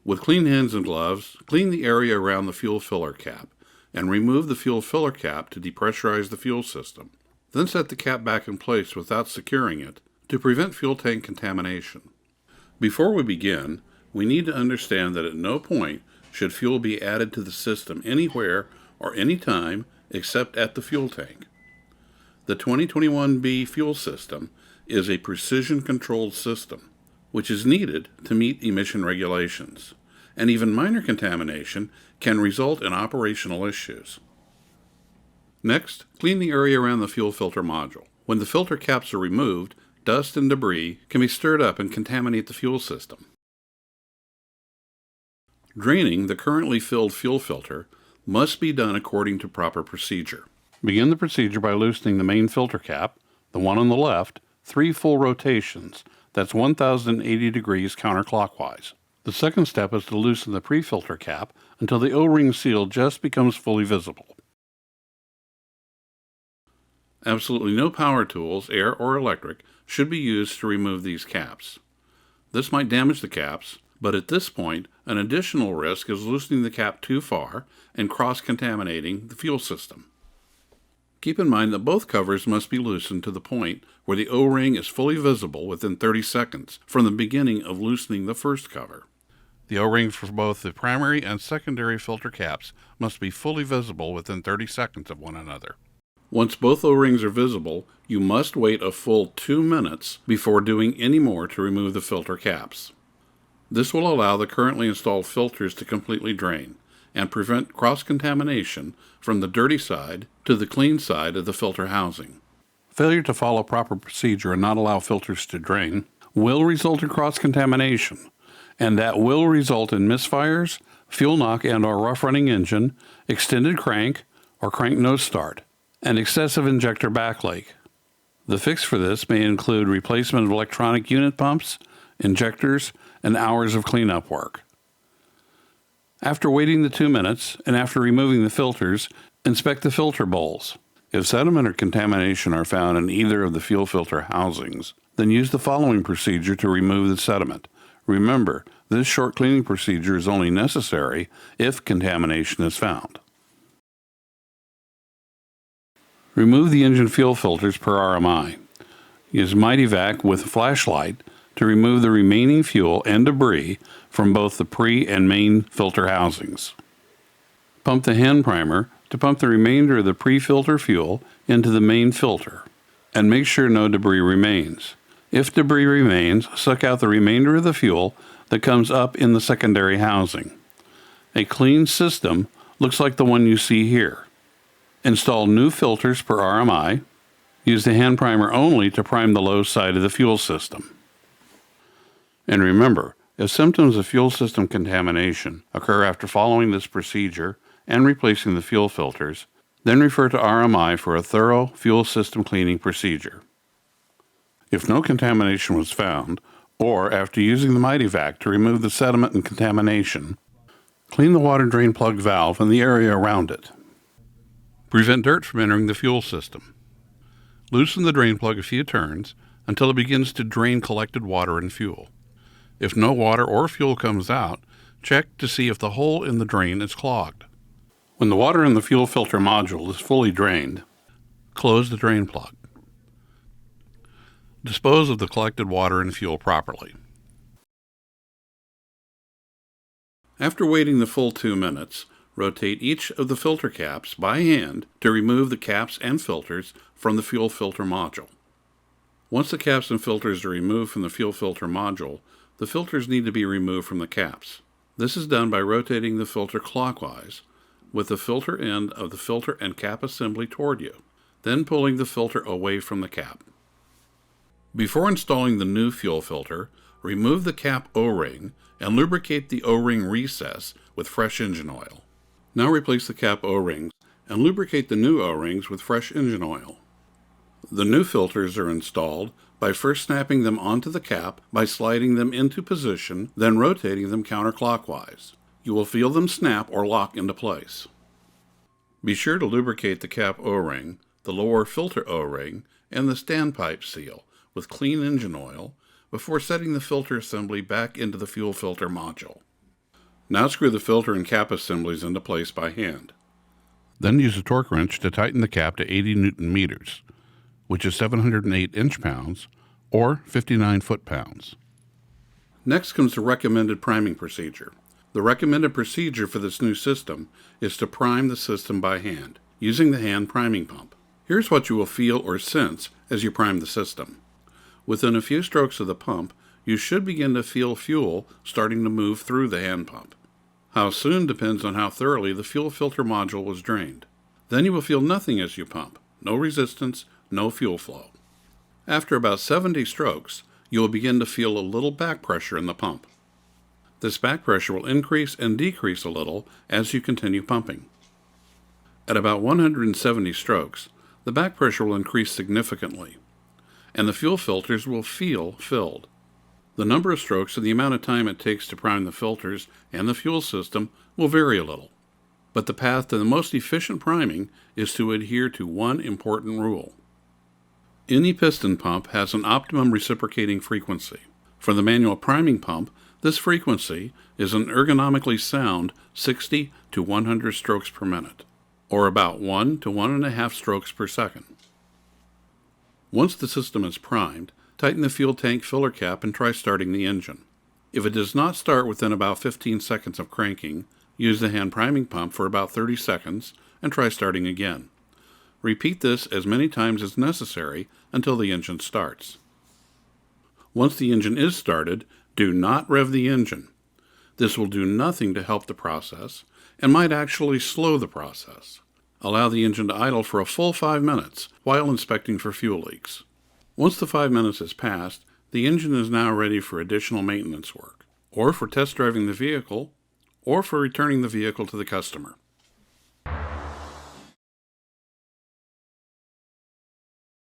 With clean hands and gloves, clean the area around the fuel filler cap and remove the fuel filler cap to depressurize the fuel system. Then set the cap back in place without securing it to prevent fuel tank contamination. Before we begin, we need to understand that at no point should fuel be added to the system anywhere or anytime except at the fuel tank. The 2021B fuel system is a precision-controlled system, which is needed to meet emission regulations, and even minor contamination can result in operational issues. Next, clean the area around the fuel filter module. When the filter caps are removed, dust and debris can be stirred up and contaminate the fuel system. Draining the currently filled fuel filter must be done according to proper procedure. Begin the procedure by loosening the main filter cap, the one on the left, 3 full rotations. That's 1,080 degrees counterclockwise. The second step is to loosen the pre-filter cap until the O-ring seal just becomes fully visible. Absolutely no power tools, air or electric, should be used to remove these caps. This might damage the caps, but at this point, an additional risk is loosening the cap too far and cross-contaminating the fuel system. Keep in mind that both covers must be loosened to the point where the O-ring is fully visible within 30 seconds from the beginning of loosening the first cover. The O-rings for both the primary and secondary filter caps must be fully visible within 30 seconds of one another. Once both O-rings are visible, you must wait a full 2 minutes before doing any more to remove the filter caps. This will allow the currently installed filters to completely drain and prevent cross-contamination from the dirty side to the clean side of the filter housing. Failure to follow proper procedure and not allow filters to drain will result in cross-contamination, and that will result in misfires, fuel knock and/or rough-running engine, extended crank or crank nose start, and excessive injector backleak. The fix for this may include replacement of electronic unit pumps, injectors, and hours of cleanup work. After waiting the 2 minutes and after removing the filters, inspect the filter bowls. If sediment or contamination are found in either of the fuel filter housings, then use the following procedure to remove the sediment. Remember, this short cleaning procedure is only necessary if contamination is found. Remove the engine fuel filters per RMI. Use Mighty-Vac with a flashlight to remove the remaining fuel and debris from both the pre and main filter housings. Pump the hand primer to pump the remainder of the pre-filter fuel into the main filter, and make sure no debris remains. If debris remains, suck out the remainder of the fuel that comes up in the secondary housing. A clean system looks like the one you see here. Install new filters per RMI. Use the hand primer only to prime the low side of the fuel system. And remember, if symptoms of fuel system contamination occur after following this procedure and replacing the fuel filters, then refer to RMI for a thorough fuel system cleaning procedure. If no contamination was found, or after using the Mighty-Vac to remove the sediment and contamination, clean the water drain plug valve and the area around it. Prevent dirt from entering the fuel system. Loosen the drain plug a few turns until it begins to drain collected water and fuel. If no water or fuel comes out, check to see if the hole in the drain is clogged. When the water in the fuel filter module is fully drained, close the drain plug. Dispose of the collected water and fuel properly. After waiting the full 2 minutes, rotate each of the filter caps by hand to remove the caps and filters from the fuel filter module. Once the caps and filters are removed from the fuel filter module, the filters need to be removed from the caps. This is done by rotating the filter clockwise with the filter end of the filter and cap assembly toward you, then pulling the filter away from the cap. Before installing the new fuel filter, remove the cap O-ring and lubricate the O-ring recess with fresh engine oil. Now replace the cap O-rings and lubricate the new O-rings with fresh engine oil. The new filters are installed by first snapping them onto the cap by sliding them into position, then rotating them counterclockwise. You will feel them snap or lock into place. Be sure to lubricate the cap O-ring, the lower filter O-ring, and the standpipe seal with clean engine oil before setting the filter assembly back into the fuel filter module. Now screw the filter and cap assemblies into place by hand. Then use a torque wrench to tighten the cap to 80 Newton meters, which is 708 inch-pounds, or 59 foot-pounds. Next comes the recommended priming procedure. The recommended procedure for this new system is to prime the system by hand, using the hand priming pump. Here's what you will feel or sense as you prime the system. Within a few strokes of the pump, you should begin to feel fuel starting to move through the hand pump. How soon depends on how thoroughly the fuel filter module was drained. Then you will feel nothing as you pump, no resistance, no fuel flow. After about 70 strokes, you will begin to feel a little back pressure in the pump. This back pressure will increase and decrease a little as you continue pumping. At about 170 strokes, the back pressure will increase significantly, and the fuel filters will feel filled. The number of strokes and the amount of time it takes to prime the filters and the fuel system will vary a little, but the path to the most efficient priming is to adhere to one important rule. Any piston pump has an optimum reciprocating frequency. For the manual priming pump, this frequency is an ergonomically sound 60 to 100 strokes per minute, or about 1 to 1.5 strokes per second. Once the system is primed, tighten the fuel tank filler cap and try starting the engine. If it does not start within about 15 seconds of cranking, use the hand priming pump for about 30 seconds and try starting again. Repeat this as many times as necessary until the engine starts. Once the engine is started, do not rev the engine. This will do nothing to help the process and might actually slow the process. Allow the engine to idle for a full 5 minutes while inspecting for fuel leaks. Once the 5 minutes has passed, the engine is now ready for additional maintenance work, or for test driving the vehicle, or for returning the vehicle to the customer.